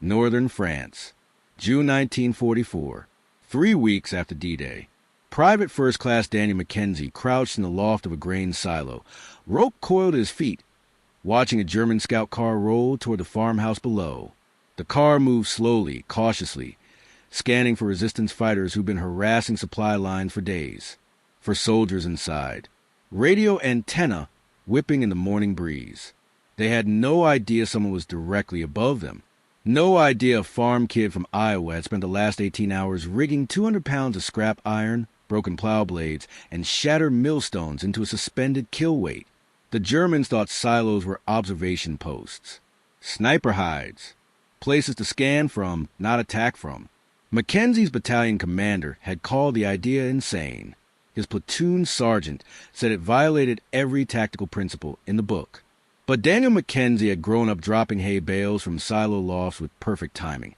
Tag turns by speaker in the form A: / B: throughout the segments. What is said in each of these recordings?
A: Northern France, June 1944, 3 weeks after D-Day. Private First Class Daniel Mackenzie crouched in the loft of a grain silo, rope coiled at his feet, watching a German scout car roll toward the farmhouse below. The car moved slowly, cautiously, scanning for resistance fighters who'd been harassing supply lines for days, for soldiers inside. Radio antenna whipping in the morning breeze. They had no idea someone was directly above them. No idea a farm kid from Iowa had spent the last 18 hours rigging 200 pounds of scrap iron, broken plow blades, and shattered millstones into a suspended kill weight. The Germans thought silos were observation posts, sniper hides, places to scan from, not attack from. Mackenzie's battalion commander had called the idea insane. His platoon sergeant said it violated every tactical principle in the book. But Daniel Mackenzie had grown up dropping hay bales from silo lofts with perfect timing,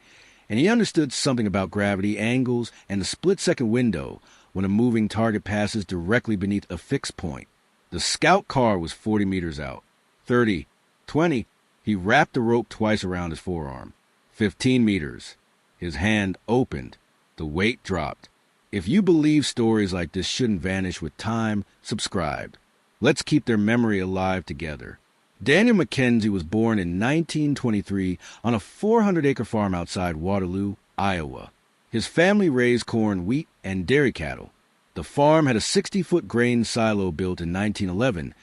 A: and he understood something about gravity, angles, and the split-second window when a moving target passes directly beneath a fixed point. The scout car was 40 meters out. 30, 20, he wrapped the rope twice around his forearm. 15 meters. His hand opened. The weight dropped. If you believe stories like this shouldn't vanish with time, subscribe. Let's keep their memory alive together. Daniel Mackenzie was born in 1923 on a 400-acre farm outside Waterloo, Iowa. His family raised corn, wheat, and dairy cattle. The farm had a 60-foot grain silo built in 1911,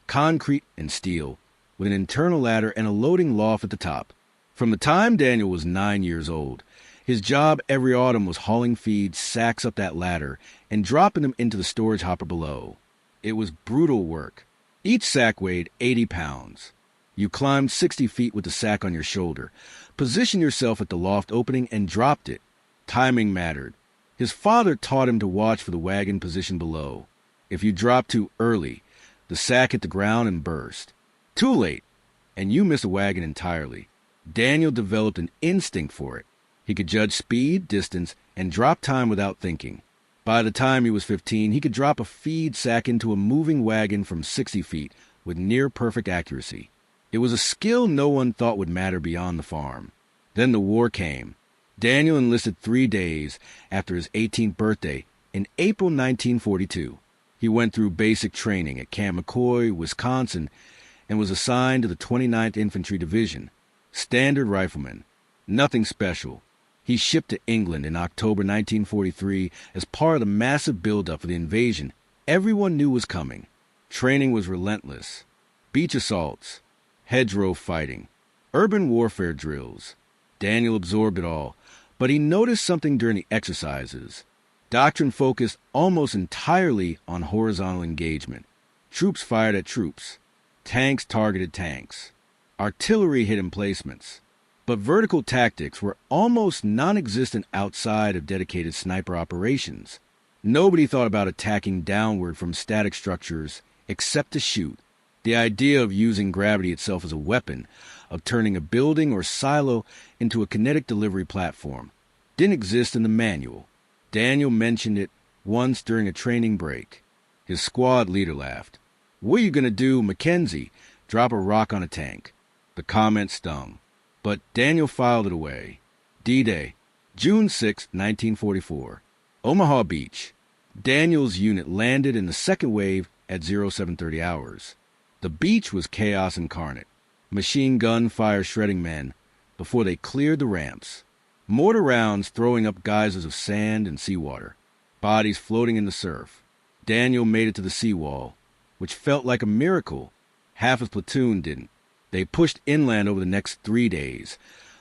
A: concrete and steel, with an internal ladder and a loading loft at the top. From the time Daniel was 9 years old, his job every autumn was hauling feed sacks up that ladder and dropping them into the storage hopper below. It was brutal work. Each sack weighed 80 pounds. You climbed 60 feet with the sack on your shoulder, positioned yourself at the loft opening, and dropped it. Timing mattered. His father taught him to watch for the wagon position below. If you dropped too early, the sack hit the ground and burst. Too late, and you missed the wagon entirely. Daniel developed an instinct for it. He could judge speed, distance, and drop time without thinking. By the time he was 15, he could drop a feed sack into a moving wagon from 60 feet with near-perfect accuracy. It was a skill no one thought would matter beyond the farm. Then the war came. Daniel enlisted 3 days after his 18th birthday in April 1942. He went through basic training at Camp McCoy, Wisconsin, and was assigned to the 29th Infantry Division. Standard rifleman. Nothing special. He shipped to England in October 1943 as part of the massive buildup for the invasion everyone knew was coming. Training was relentless. Beach assaults, hedgerow fighting, urban warfare drills. Daniel absorbed it all, but he noticed something during the exercises. Doctrine focused almost entirely on horizontal engagement. Troops fired at troops. Tanks targeted tanks. Artillery hit emplacements. But vertical tactics were almost non-existent outside of dedicated sniper operations. Nobody thought about attacking downward from static structures except to shoot. The idea of using gravity itself as a weapon, of turning a building or silo into a kinetic delivery platform, didn't exist in the manual. Daniel mentioned it once during a training break. His squad leader laughed. "What are you going to do, Mackenzie? Drop a rock on a tank?" The comment stung. But Daniel filed it away. D-Day, June 6, 1944. Omaha Beach. Daniel's unit landed in the second wave at 0730 hours. The beach was chaos incarnate. Machine gun fire shredding men before they cleared the ramps. Mortar rounds throwing up geysers of sand and seawater. Bodies floating in the surf. Daniel made it to the seawall, which felt like a miracle. Half his platoon didn't. They pushed inland over the next 3 days,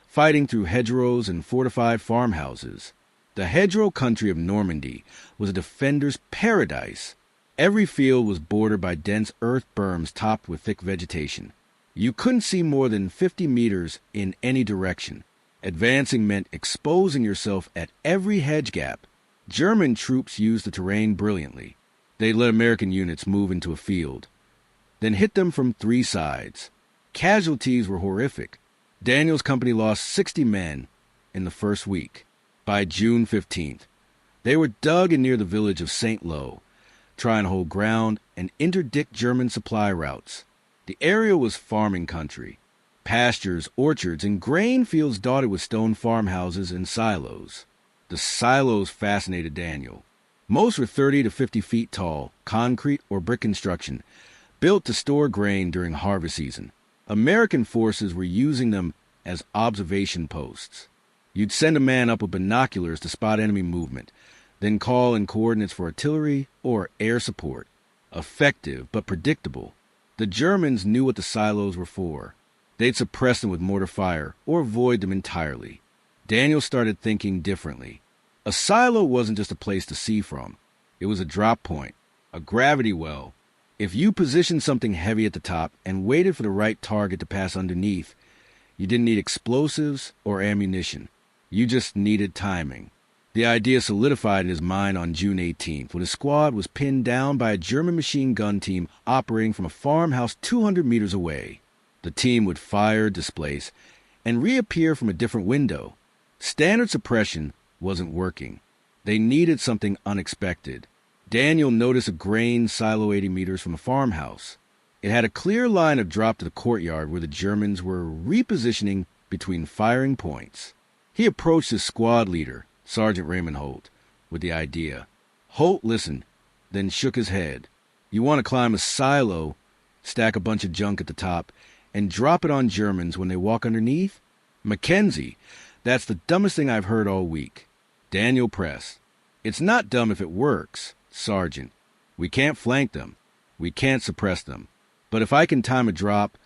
A: fighting through hedgerows and fortified farmhouses. The hedgerow country of Normandy was a defender's paradise. Every field was bordered by dense earth berms topped with thick vegetation. You couldn't see more than 50 meters in any direction. Advancing meant exposing yourself at every hedge gap. German troops used the terrain brilliantly. They let American units move into a field, then hit them from 3 sides. Casualties were horrific. Daniel's company lost 60 men in the first week. By June 15th, they were dug in near the village of St. Lo, trying to hold ground and interdict German supply routes. The area was farming country. Pastures, orchards, and grain fields dotted with stone farmhouses and silos. The silos fascinated Daniel. Most were 30 to 50 feet tall, concrete or brick construction, built to store grain during harvest season. American forces were using them as observation posts. You'd send a man up with binoculars to spot enemy movement, then call in coordinates for artillery or air support. Effective, but predictable. The Germans knew what the silos were for. They'd suppress them with mortar fire or avoid them entirely. Daniel started thinking differently. A silo wasn't just a place to see from. It was a drop point, a gravity well. If you positioned something heavy at the top and waited for the right target to pass underneath, you didn't need explosives or ammunition. You just needed timing. The idea solidified in his mind on June 18th when his squad was pinned down by a German machine gun team operating from a farmhouse 200 meters away. The team would fire, displace, and reappear from a different window. Standard suppression wasn't working. They needed something unexpected. Daniel noticed a grain silo 80 meters from a farmhouse. It had a clear line of drop to the courtyard where the Germans were repositioning between firing points. He approached his squad leader, Sergeant Raymond Holt, with the idea. Holt listened, then shook his head. You want to climb a silo, stack a bunch of junk at the top, and drop it on Germans when they walk underneath? Mackenzie, that's the dumbest thing I've heard all week. Daniel pressed. It's not dumb if it works, Sergeant. We can't flank them. We can't suppress them. But if I can time a drop,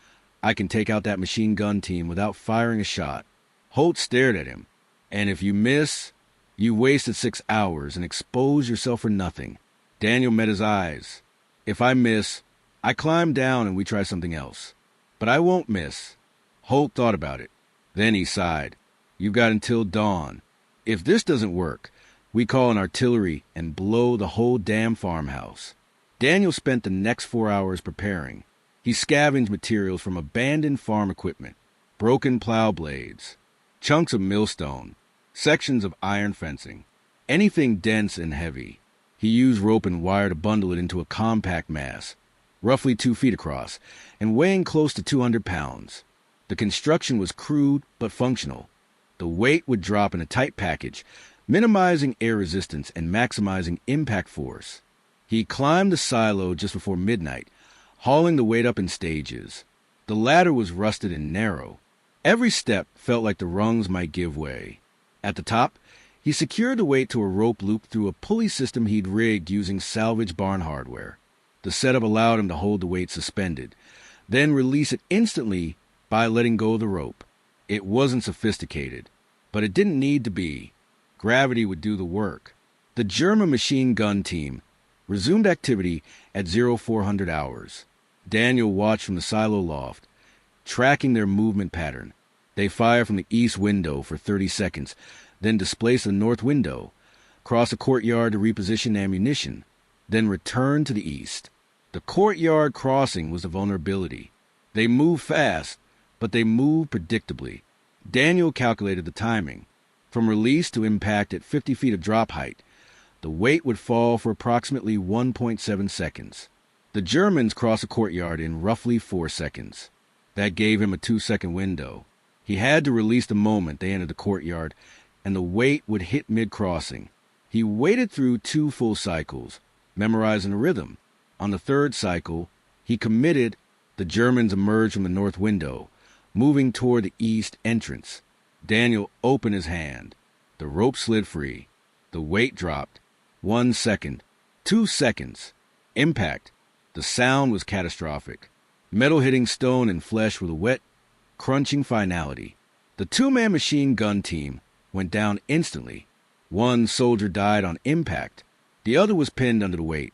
A: I can take out that machine gun team without firing a shot. Holt stared at him. And if you miss, you wasted 6 hours and exposed yourself for nothing. Daniel met his eyes. If I miss, I climb down and we try something else. But I won't miss. Holt thought about it. Then he sighed. You've got until dawn. If this doesn't work, we call in artillery and blow the whole damn farmhouse. Daniel spent the next 4 hours preparing. He scavenged materials from abandoned farm equipment, broken plow blades, chunks of millstone, sections of iron fencing, anything dense and heavy. He used rope and wire to bundle it into a compact mass, roughly 2 feet across, and weighing close to 200 pounds. The construction was crude but functional. The weight would drop in a tight package, minimizing air resistance and maximizing impact force. He climbed the silo just before midnight, hauling the weight up in stages. The ladder was rusted and narrow. Every step felt like the rungs might give way. At the top, he secured the weight to a rope loop through a pulley system he'd rigged using salvaged barn hardware. The setup allowed him to hold the weight suspended, then release it instantly by letting go of the rope. It wasn't sophisticated, but it didn't need to be. Gravity would do the work. The German machine gun team resumed activity at 0400 hours. Daniel watched from the silo loft, tracking their movement pattern. They fired from the east window for 30 seconds, then displaced the north window, crossed the courtyard to reposition ammunition, then returned to the east. The courtyard crossing was the vulnerability. They moved fast, but they moved predictably. Daniel calculated the timing. From release to impact at 50 feet of drop height, the weight would fall for approximately 1.7 seconds. The Germans crossed the courtyard in roughly 4 seconds. That gave him a 2-second window. He had to release the moment they entered the courtyard, and the weight would hit mid-crossing. He waited through 2 full cycles, memorizing the rhythm. On the 3rd cycle, he committed. The Germans emerged from the north window, moving toward the east entrance. Daniel opened his hand. The rope slid free. The weight dropped. 1 second. 2 seconds. Impact. The sound was catastrophic. Metal hitting stone and flesh with a wet, crunching finality. The 2-man machine gun team went down instantly. 1 soldier died on impact. The other was pinned under the weight,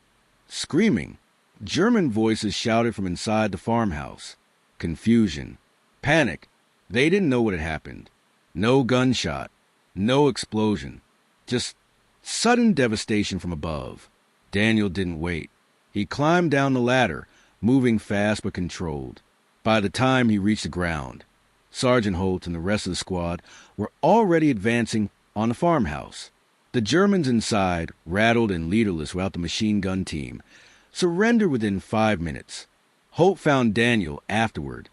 A: screaming. German voices shouted from inside the farmhouse. Confusion. Panic. They didn't know what had happened. No gunshot. No explosion. Just sudden devastation from above. Daniel didn't wait. He climbed down the ladder, moving fast but controlled. By the time he reached the ground, Sergeant Holt and the rest of the squad were already advancing on the farmhouse. The Germans inside, rattled and leaderless without the machine gun team, surrendered within 5 minutes. Holt found Daniel afterward,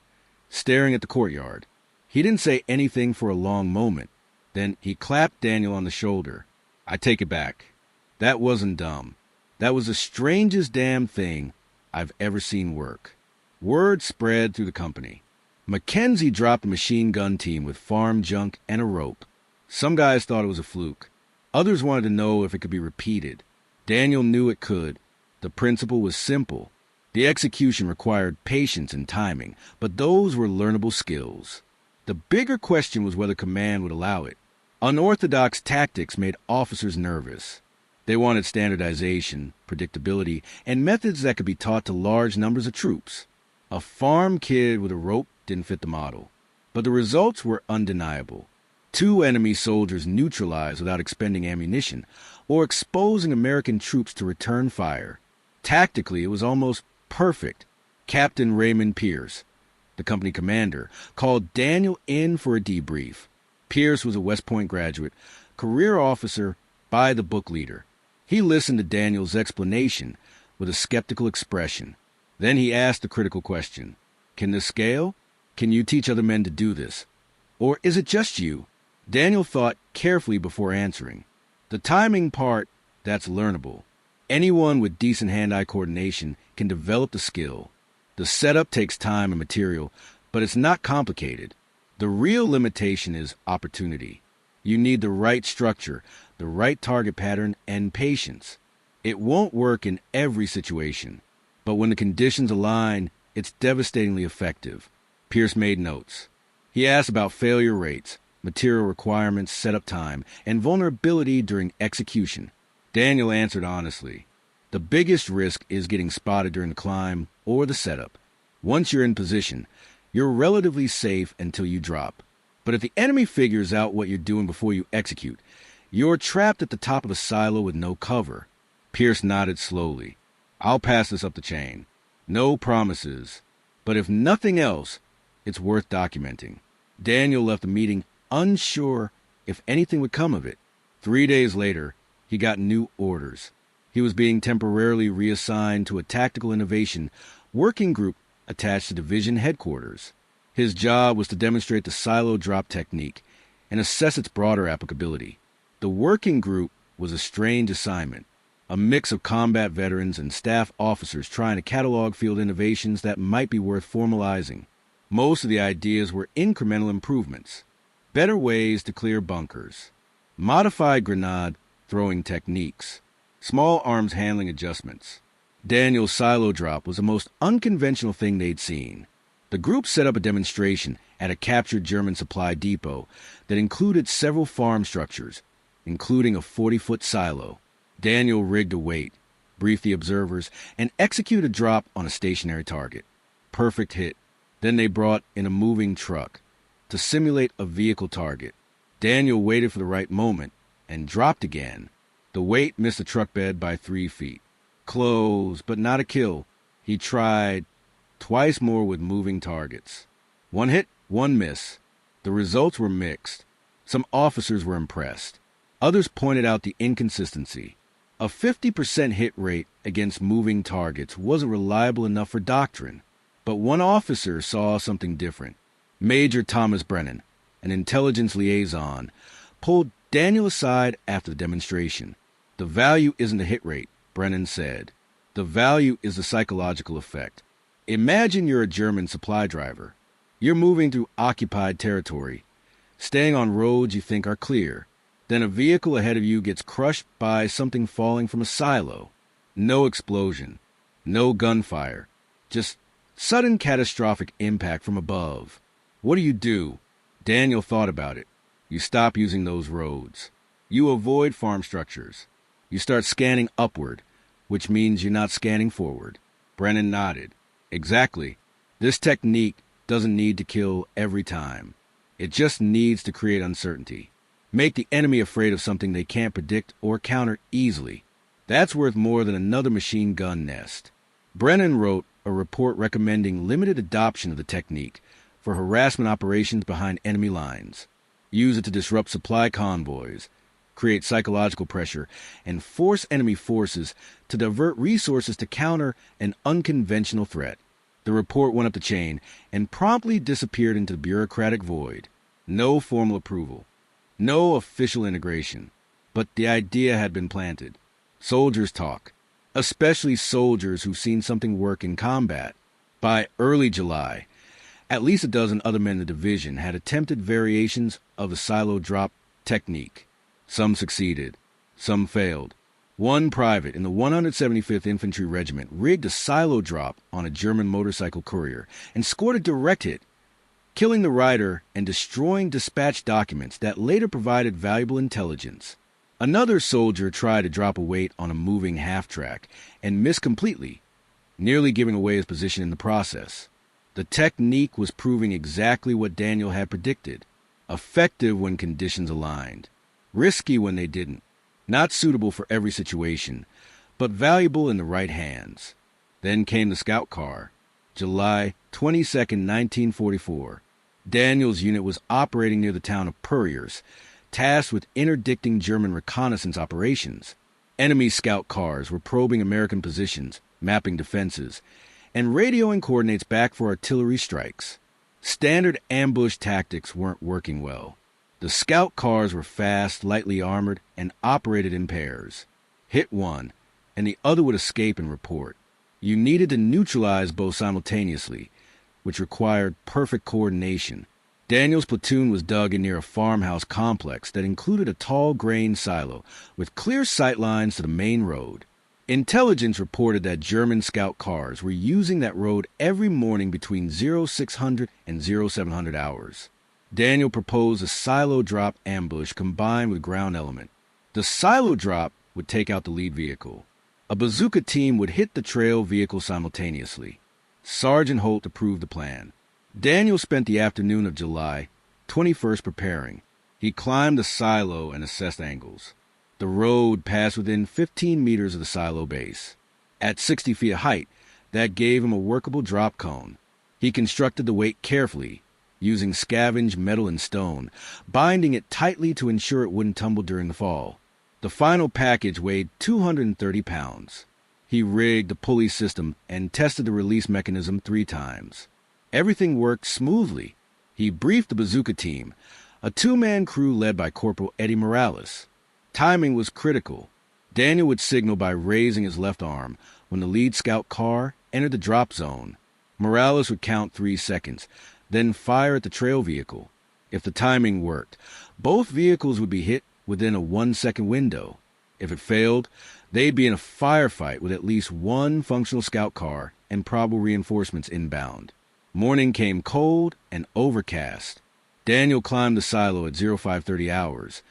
A: staring at the courtyard. He didn't say anything for a long moment. Then he clapped Daniel on the shoulder. "I take it back. That wasn't dumb. That was the strangest damn thing I've ever seen work." Word spread through the company. Mackenzie dropped a machine gun team with farm junk and a rope. Some guys thought it was a fluke. Others wanted to know if it could be repeated. Daniel knew it could. The principle was simple. The execution required patience and timing, but those were learnable skills. The bigger question was whether command would allow it. Unorthodox tactics made officers nervous. They wanted standardization, predictability, and methods that could be taught to large numbers of troops. A farm kid with a rope didn't fit the model. But the results were undeniable. 2 enemy soldiers neutralized without expending ammunition, or exposing American troops to return fire. Tactically, it was almost perfect. Captain Raymond Pierce, the company commander, called Daniel in for a debrief. Pierce was a West Point graduate, career officer, by-the-book leader. He listened to Daniel's explanation with a skeptical expression. Then he asked the critical question, "Can this scale? Can you teach other men to do this? Or is it just you?" Daniel thought carefully before answering. The timing part, that's learnable. Anyone with decent hand-eye coordination can develop the skill. The setup takes time and material, but it's not complicated. The real limitation is opportunity. You need the right structure, the right target pattern, and patience. It won't work in every situation, but when the conditions align, it's devastatingly effective. Pierce made notes. He asked about failure rates, material requirements, setup time, and vulnerability during execution. Daniel answered honestly. The biggest risk is getting spotted during the climb or the setup. Once you're in position, you're relatively safe until you drop. But if the enemy figures out what you're doing before you execute, you're trapped at the top of the silo with no cover. Pierce nodded slowly. "I'll pass this up the chain. No promises. But if nothing else, it's worth documenting." Daniel left the meeting unsure if anything would come of it. 3 days later, he got new orders. He was being temporarily reassigned to a tactical innovation working group attached to division headquarters. His job was to demonstrate the silo drop technique and assess its broader applicability. The working group was a strange assignment, a mix of combat veterans and staff officers trying to catalog field innovations that might be worth formalizing. Most of the ideas were incremental improvements, better ways to clear bunkers, modified grenade throwing techniques, small arms handling adjustments. Daniel's silo drop was the most unconventional thing they'd seen. The group set up a demonstration at a captured German supply depot that included several farm structures, including a 40-foot silo. Daniel rigged a weight, briefed the observers, and executed a drop on a stationary target. Perfect hit. Then they brought in a moving truck to simulate a vehicle target. Daniel waited for the right moment and dropped again. The weight missed the truck bed by 3 feet. Close, but not a kill. He tried twice more with moving targets. 1 hit, 1 miss. The results were mixed. Some officers were impressed. Others pointed out the inconsistency. A 50% hit rate against moving targets wasn't reliable enough for doctrine. But one officer saw something different. Major Thomas Brennan, an intelligence liaison, pulled Daniel aside after the demonstration. "The value isn't the hit rate," Brennan said. "The value is the psychological effect. Imagine you're a German supply driver. You're moving through occupied territory, staying on roads you think are clear. Then a vehicle ahead of you gets crushed by something falling from a silo. No explosion, no gunfire, just sudden catastrophic impact from above. What do? Daniel thought about it. You stop using those roads. You avoid farm structures. You start scanning upward, which means you're not scanning forward." Brennan nodded. "Exactly. This technique doesn't need to kill every time. It just needs to create uncertainty. Make the enemy afraid of something they can't predict or counter easily. That's worth more than another machine gun nest." Brennan wrote a report recommending limited adoption of the technique for harassment operations behind enemy lines. Use it to disrupt supply convoys, create psychological pressure, and force enemy forces to divert resources to counter an unconventional threat. The report went up the chain and promptly disappeared into the bureaucratic void. No formal approval. No official integration. But the idea had been planted. Soldiers talk, especially soldiers who've seen something work in combat. By early July, at least a dozen other men in the division had attempted variations of the silo drop technique. Some succeeded. Some failed. One private in the 175th Infantry Regiment rigged a silo drop on a German motorcycle courier and scored a direct hit, killing the rider and destroying dispatch documents that later provided valuable intelligence. Another soldier tried to drop a weight on a moving half-track and missed completely, nearly giving away his position in the process. The technique was proving exactly what Daniel had predicted: effective when conditions aligned, risky when they didn't, not suitable for every situation, but valuable in the right hands. Then came the scout car. July 22nd, 1944. Daniel's unit was operating near the town of Purriers, tasked with interdicting German reconnaissance operations. Enemy scout cars were probing American positions, mapping defenses, and radioing coordinates back for artillery strikes. Standard ambush tactics weren't working well. The scout cars were fast, lightly armored, and operated in pairs. Hit one, and the other would escape and report. You needed to neutralize both simultaneously, which required perfect coordination. Daniel's platoon was dug in near a farmhouse complex that included a tall grain silo with clear sight lines to the main road. Intelligence reported that German scout cars were using that road every morning between 0600 and 0700 hours. Daniel proposed a silo drop ambush combined with ground element. The silo drop would take out the lead vehicle. A bazooka team would hit the trail vehicle simultaneously. Sergeant Holt approved the plan. Daniel spent the afternoon of July 21st preparing. He climbed the silo and assessed angles. The road passed within 15 meters of the silo base. At 60 feet of height, that gave him a workable drop cone. He constructed the weight carefully, using scavenged metal and stone, binding it tightly to ensure it wouldn't tumble during the fall. The final package weighed 230 pounds. He rigged the pulley system and tested the release mechanism 3 times. Everything worked smoothly. He briefed the bazooka team, a 2-man crew led by Corporal Eddie Morales. Timing was critical. Daniel would signal by raising his left arm when the lead scout car entered the drop zone. Morales would count 3 seconds, then fire at the trail vehicle. If the timing worked, both vehicles would be hit within a 1-second window. If it failed, they'd be in a firefight with at least one functional scout car and probable reinforcements inbound. Morning came cold and overcast. Daniel climbed the silo at 0530 hours,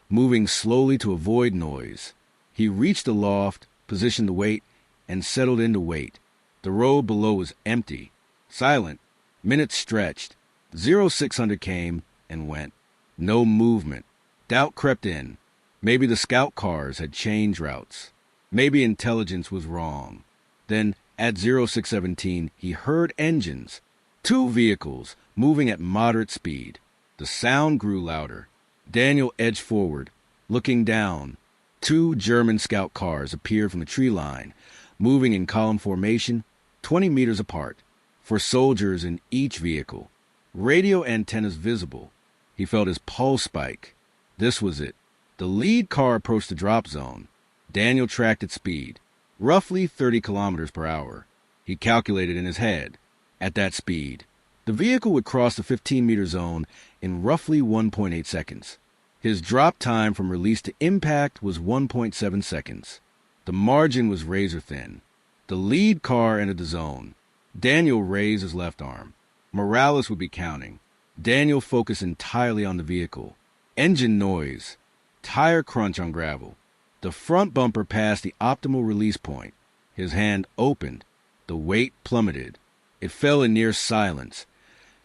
A: moving slowly to avoid noise. He reached the loft, positioned the weight, and settled in to wait. The road below was empty, silent. Minutes stretched. 0600 came and went. No movement. Doubt crept in. Maybe the scout cars had changed routes. Maybe intelligence was wrong. Then, at 0617, he heard engines. 2 vehicles moving at moderate speed. The sound grew louder. Daniel edged forward, looking down. 2 German scout cars appeared from the tree line, moving in column formation, 20 meters apart, for soldiers in each vehicle. Radio antennas visible. He felt his pulse spike. This was it. The lead car approached the drop zone. Daniel tracked its speed, roughly 30 kilometers per hour. He calculated in his head. At that speed, the vehicle would cross the 15-meter zone in roughly 1.8 seconds. His drop time from release to impact was 1.7 seconds. The margin was razor thin. The lead car entered the zone. Daniel raised his left arm. Morales would be counting. Daniel focused entirely on the vehicle. Engine noise. Tire crunch on gravel. The front bumper passed the optimal release point. His hand opened. The weight plummeted. It fell in near silence.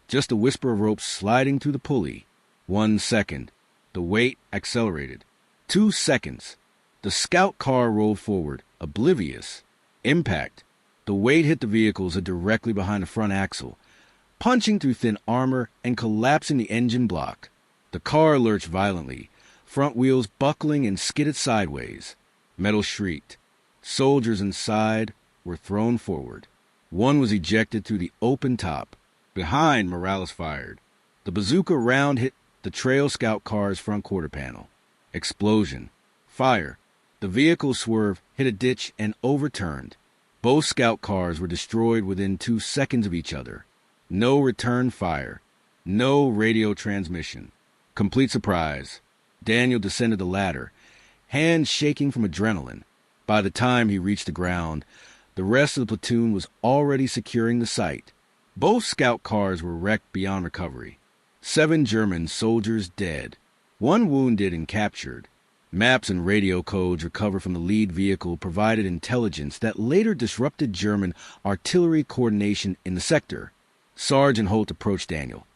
A: Just a whisper of rope sliding through the pulley. 1 second. The weight accelerated. 2 seconds. The scout car rolled forward, oblivious. Impact. The weight hit the vehicles directly behind the front axle, punching through thin armor and collapsing the engine block. The car lurched violently, front wheels buckling and skidded sideways. Metal shrieked. Soldiers inside were thrown forward. One was ejected through the open top. Behind, Morales fired. The bazooka round hit the trail scout car's front quarter panel. Explosion. Fire. The vehicle swerved, hit a ditch, and overturned. Both scout cars were destroyed within 2 seconds of each other. No return fire. No radio transmission. Complete surprise. Daniel descended the ladder, hands shaking from adrenaline. By the time he reached the ground, the rest of the platoon was already securing the site. Both scout cars were wrecked beyond recovery. 7 German soldiers dead. 1 wounded and captured. Maps and radio codes recovered from the lead vehicle provided intelligence that later disrupted German artillery coordination in the sector. Sergeant Holt approached Daniel,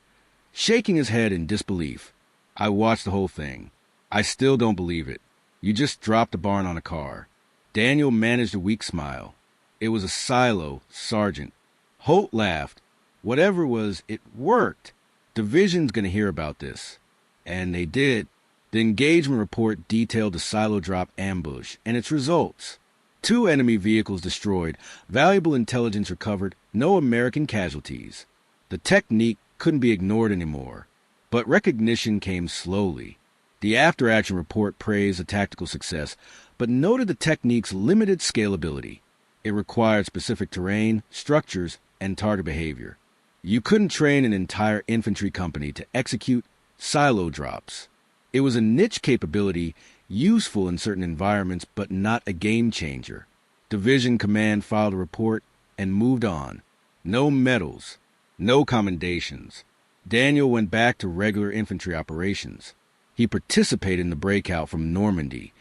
A: shaking his head in disbelief. I watched the whole thing. I still don't believe it. You just dropped a barn on a car. Daniel managed a weak smile. It was a silo, Sergeant. Holt laughed. Whatever it was, it worked. Division's going to hear about this. And they did. The engagement report detailed the silo drop ambush and its results. 2 enemy vehicles destroyed, valuable intelligence recovered, no American casualties. The technique couldn't be ignored anymore, but recognition came slowly. The after-action report praised the tactical success, but noted the technique's limited scalability. It required specific terrain, structures, and target behavior. You couldn't train an entire infantry company to execute silo drops. It was a niche capability, useful in certain environments, but not a game changer. Division command filed a report and moved on. No medals, no commendations. Daniel went back to regular infantry operations. He participated in the breakout from Normandy,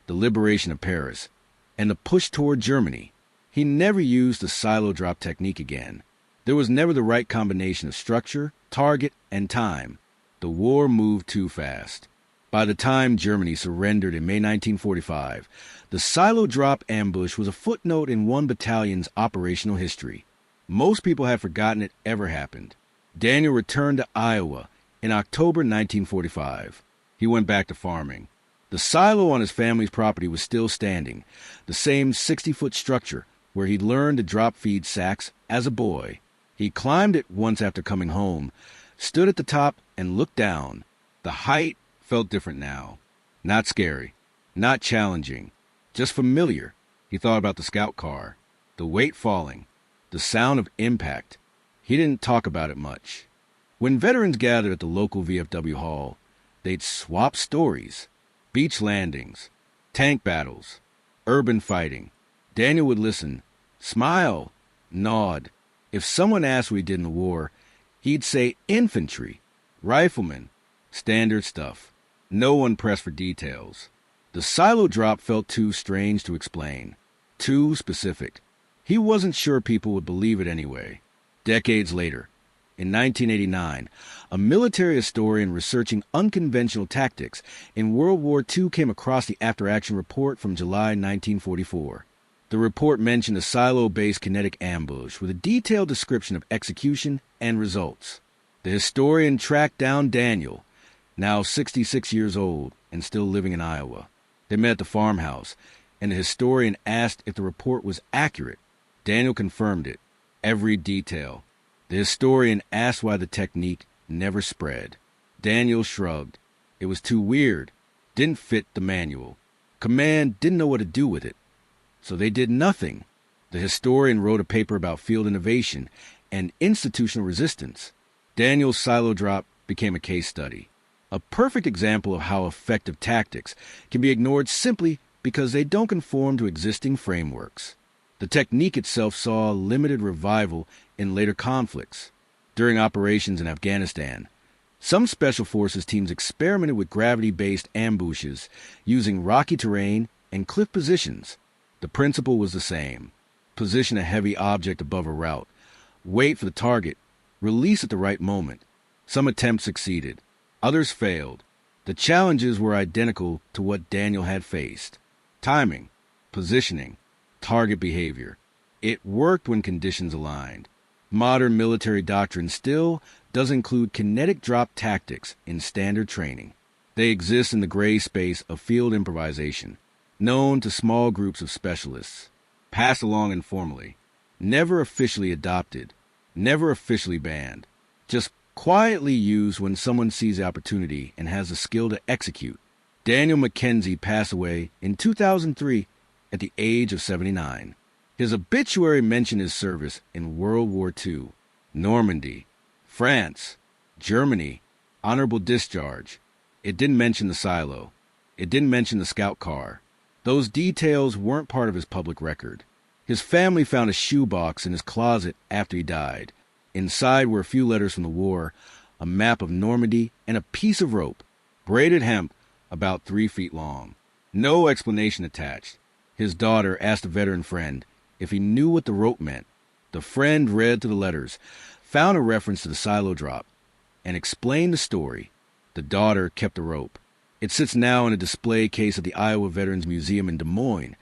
A: the liberation of Paris, and the push toward Germany. He never used the silo drop technique again. There was never the right combination of structure, target, and time. The war moved too fast. By the time Germany surrendered in May 1945, the silo drop ambush was a footnote in 1 battalion's operational history. Most people had forgotten it ever happened. Daniel returned to Iowa in October 1945. He went back to farming. The silo on his family's property was still standing, the same 60-foot structure where he'd learned to drop feed sacks as a boy. He climbed it once after coming home, stood at the top, and looked down. The height felt different now. Not scary, not challenging, just familiar. He thought about the scout car, the weight falling, the sound of impact. He didn't talk about it much. When veterans gathered at the local VFW hall, they'd swap stories. Beach landings, tank battles, urban fighting. Daniel would listen, smile, nod. If someone asked what he did in the war, he'd say infantry, riflemen, standard stuff. No one pressed for details. The silo drop felt too strange to explain, too specific. He wasn't sure people would believe it anyway. Decades later, in 1989, a military historian researching unconventional tactics in World War II came across the after-action report from July 1944. The report mentioned a silo-based kinetic ambush with a detailed description of execution and results. The historian tracked down Daniel, now 66 years old and still living in Iowa. They met at the farmhouse, and the historian asked if the report was accurate. Daniel confirmed it, every detail. The historian asked why the technique never spread. Daniel shrugged. It was too weird, didn't fit the manual. Command didn't know what to do with it, so they did nothing. The historian wrote a paper about field innovation and institutional resistance. Daniel's silo drop became a case study. A perfect example of how effective tactics can be ignored simply because they don't conform to existing frameworks. The technique itself saw limited revival in later conflicts. During operations in Afghanistan, some special forces teams experimented with gravity-based ambushes using rocky terrain and cliff positions. The principle was the same. Position a heavy object above a route, wait for the target, release at the right moment. Some attempts succeeded. Others failed. The challenges were identical to what Daniel had faced. Timing, positioning, target behavior. It worked when conditions aligned. Modern military doctrine still does include kinetic drop tactics in standard training. They exist in the gray space of field improvisation, known to small groups of specialists, passed along informally. Never officially adopted, never officially banned, just quietly used when someone sees the opportunity and has the skill to execute. Daniel Mackenzie passed away in 2003 at the age of 79. His obituary mentioned his service in World War II, Normandy, France, Germany, honorable discharge. It didn't mention the silo. It didn't mention the scout car. Those details weren't part of his public record. His family found a shoebox in his closet after he died. Inside were a few letters from the war, a map of Normandy, and a piece of rope, braided hemp, about 3 feet long. No explanation attached. His daughter asked a veteran friend if he knew what the rope meant. The friend read through the letters, found a reference to the silo drop, and explained the story. The daughter kept the rope. It sits now in a display case at the Iowa Veterans Museum in Des Moines,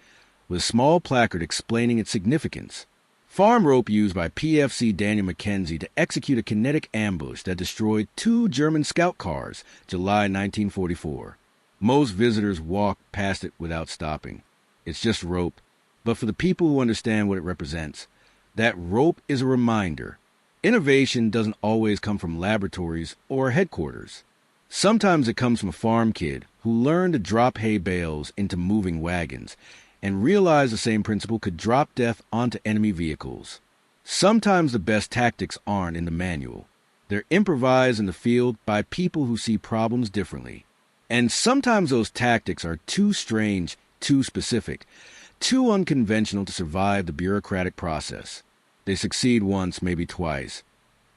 A: with a small placard explaining its significance. Farm rope used by PFC Daniel Mackenzie to execute a kinetic ambush that destroyed 2 German scout cars, July 1944. Most visitors walk past it without stopping. It's just rope, but for the people who understand what it represents, that rope is a reminder. Innovation doesn't always come from laboratories or headquarters. Sometimes it comes from a farm kid who learned to drop hay bales into moving wagons and realized the same principle could drop death onto enemy vehicles. Sometimes the best tactics aren't in the manual. They're improvised in the field by people who see problems differently. And sometimes those tactics are too strange, too specific, too unconventional to survive the bureaucratic process. They succeed once, maybe twice,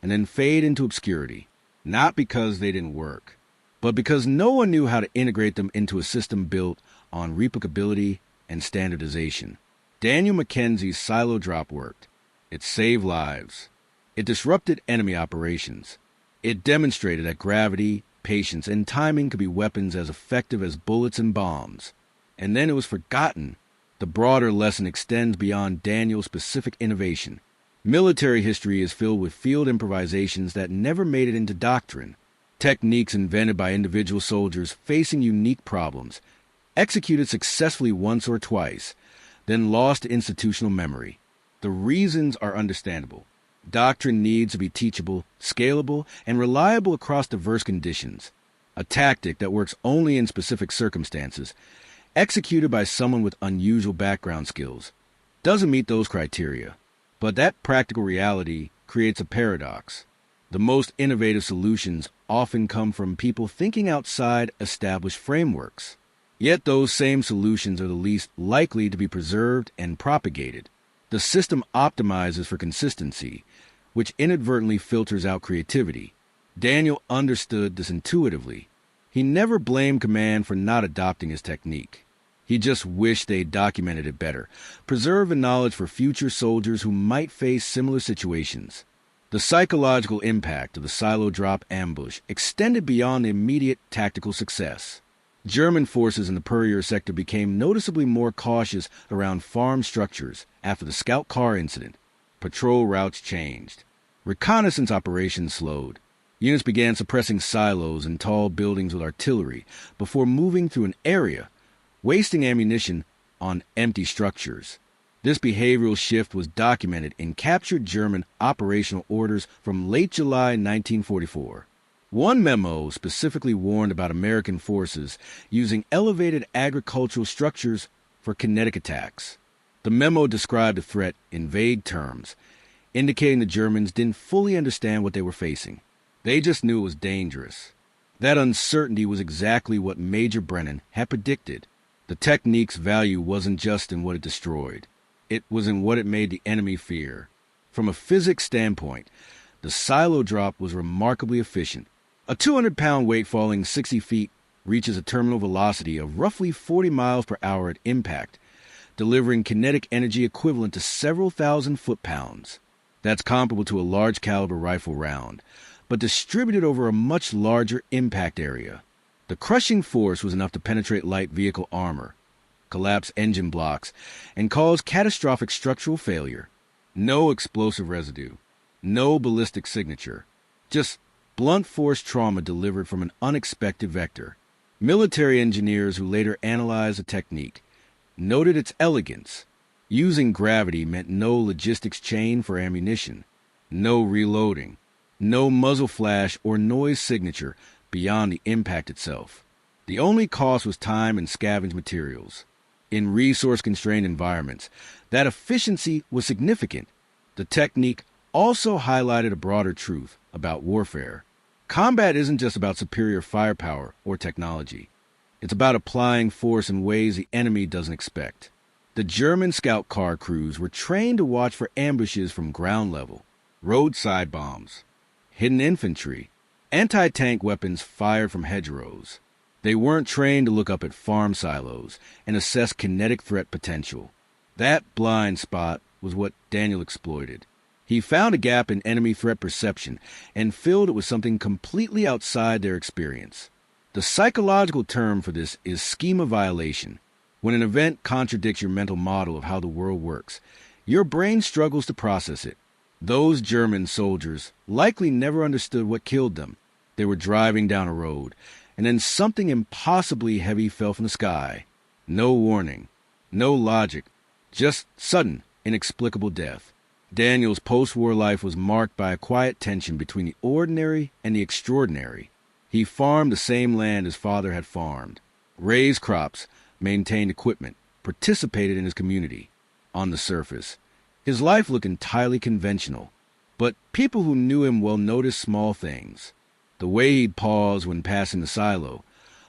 A: and then fade into obscurity, not because they didn't work, but because no one knew how to integrate them into a system built on replicability and standardization. Daniel Mackenzie's silo drop worked. It saved lives. It disrupted enemy operations. It demonstrated that gravity, patience, and timing could be weapons as effective as bullets and bombs. And then it was forgotten. The broader lesson extends beyond Daniel's specific innovation. Military history is filled with field improvisations that never made it into doctrine. Techniques invented by individual soldiers facing unique problems, executed successfully once or twice, then lost to institutional memory. The reasons are understandable. Doctrine needs to be teachable, scalable, and reliable across diverse conditions. A tactic that works only in specific circumstances, executed by someone with unusual background skills, doesn't meet those criteria. But that practical reality creates a paradox. The most innovative solutions often come from people thinking outside established frameworks. Yet those same solutions are the least likely to be preserved and propagated. The system optimizes for consistency, which inadvertently filters out creativity. Daniel understood this intuitively. He never blamed command for not adopting his technique. He just wished they'd documented it better, preserved the knowledge for future soldiers who might face similar situations. The psychological impact of the silo drop ambush extended beyond the immediate tactical success. German forces in the Purrier sector became noticeably more cautious around farm structures after the scout car incident. Patrol routes changed. Reconnaissance operations slowed. Units began suppressing silos and tall buildings with artillery before moving through an area, wasting ammunition on empty structures. This behavioral shift was documented in captured German operational orders from late July 1944. One memo specifically warned about American forces using elevated agricultural structures for kinetic attacks. The memo described the threat in vague terms, indicating the Germans didn't fully understand what they were facing. They just knew it was dangerous. That uncertainty was exactly what Major Brennan had predicted. The technique's value wasn't just in what it destroyed. It was in what it made the enemy fear. From a physics standpoint, the silo drop was remarkably efficient. A 200-pound weight falling 60 feet reaches a terminal velocity of roughly 40 miles per hour at impact, delivering kinetic energy equivalent to several thousand foot-pounds. That's comparable to a large-caliber rifle round, but distributed over a much larger impact area. The crushing force was enough to penetrate light vehicle armor, collapse engine blocks, and cause catastrophic structural failure. No explosive residue, no ballistic signature, just blunt force trauma delivered from an unexpected vector. Military engineers who later analyzed the technique noted its elegance. Using gravity meant no logistics chain for ammunition, no reloading, no muzzle flash or noise signature beyond the impact itself. The only cost was time and scavenged materials. In resource-constrained environments, that efficiency was significant. The technique also highlighted a broader truth about warfare. Combat isn't just about superior firepower or technology. It's about applying force in ways the enemy doesn't expect. The German scout car crews were trained to watch for ambushes from ground level, roadside bombs, hidden infantry, anti-tank weapons fired from hedgerows. They weren't trained to look up at farm silos and assess kinetic threat potential. That blind spot was what Daniel exploited. He found a gap in enemy threat perception and filled it with something completely outside their experience. The psychological term for this is schema violation. When an event contradicts your mental model of how the world works, your brain struggles to process it. Those German soldiers likely never understood what killed them. They were driving down a road, and then something impossibly heavy fell from the sky. No warning, no logic, just sudden, inexplicable death. Daniel's post-war life was marked by a quiet tension between the ordinary and the extraordinary. He farmed the same land his father had farmed, raised crops, maintained equipment, participated in his community. On the surface, his life looked entirely conventional, but people who knew him well noticed small things. The way he'd pause when passing the silo,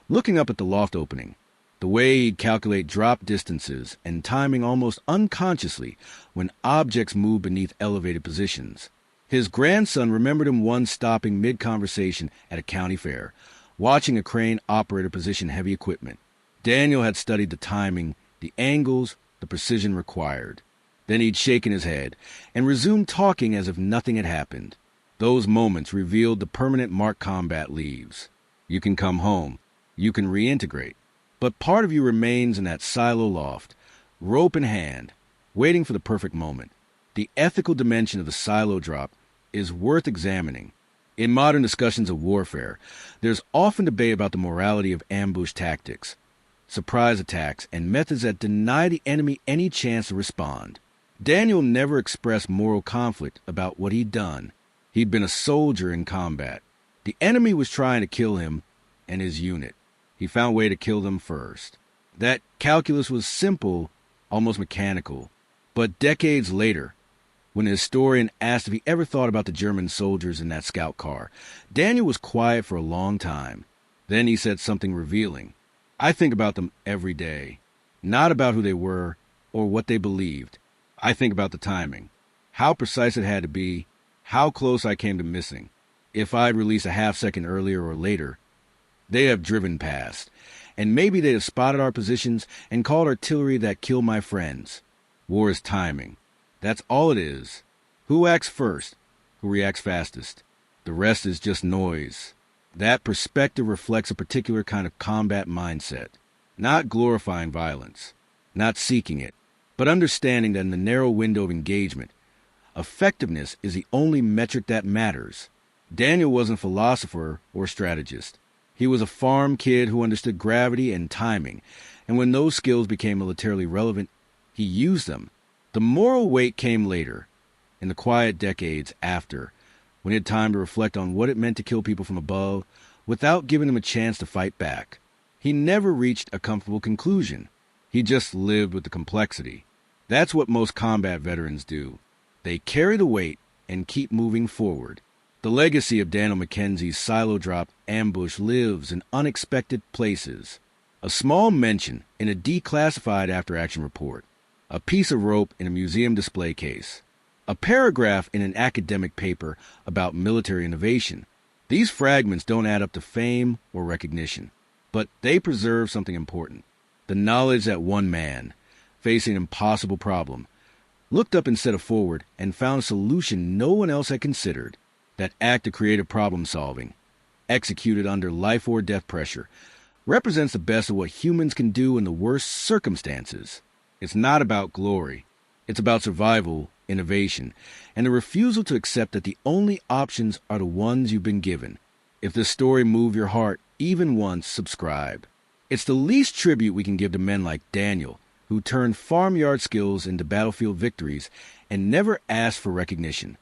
A: looking up at the loft opening, the way he'd calculate drop distances and timing almost unconsciously when objects moved beneath elevated positions. His grandson remembered him once stopping mid-conversation at a county fair, watching a crane operator position heavy equipment. Daniel had studied the timing, the angles, the precision required. Then he'd shaken his head and resumed talking as if nothing had happened. Those moments revealed the permanent mark combat leaves. You can come home. You can reintegrate. But part of you remains in that silo loft, rope in hand, waiting for the perfect moment. The ethical dimension of the silo drop is worth examining. In modern discussions of warfare, there's often debate about the morality of ambush tactics, surprise attacks, and methods that deny the enemy any chance to respond. Daniel never expressed moral conflict about what he'd done. He'd been a soldier in combat. The enemy was trying to kill him and his unit. He found a way to kill them first. That calculus was simple, almost mechanical. But decades later, when a historian asked if he ever thought about the German soldiers in that scout car, Daniel was quiet for a long time. Then he said something revealing. I think about them every day, not about who they were or what they believed. I think about the timing, how precise it had to be, how close I came to missing. If I'd released a half second earlier or later, they'd have driven past, and maybe they'd have spotted our positions and called artillery that killed my friends. War is timing. That's all it is. Who acts first? Who reacts fastest? The rest is just noise. That perspective reflects a particular kind of combat mindset, not glorifying violence, not seeking it, but understanding that in the narrow window of engagement, effectiveness is the only metric that matters. Daniel wasn't a philosopher or strategist. He was a farm kid who understood gravity and timing, and when those skills became militarily relevant, he used them. The moral weight came later, in the quiet decades after, when he had time to reflect on what it meant to kill people from above without giving them a chance to fight back. He never reached a comfortable conclusion. He just lived with the complexity. That's what most combat veterans do. They carry the weight and keep moving forward. The legacy of Daniel Mackenzie's silo drop ambush lives in unexpected places. A small mention in a declassified after-action report. A piece of rope in a museum display case. A paragraph in an academic paper about military innovation. These fragments don't add up to fame or recognition, but they preserve something important. The knowledge that one man, facing an impossible problem, looked up instead of forward and found a solution no one else had considered. That act of creative problem solving, executed under life or death pressure, represents the best of what humans can do in the worst circumstances. It's not about glory. It's about survival, innovation, and the refusal to accept that the only options are the ones you've been given. If this story moved your heart even once, subscribe. It's the least tribute we can give to men like Daniel, who turned farmyard skills into battlefield victories and never asked for recognition.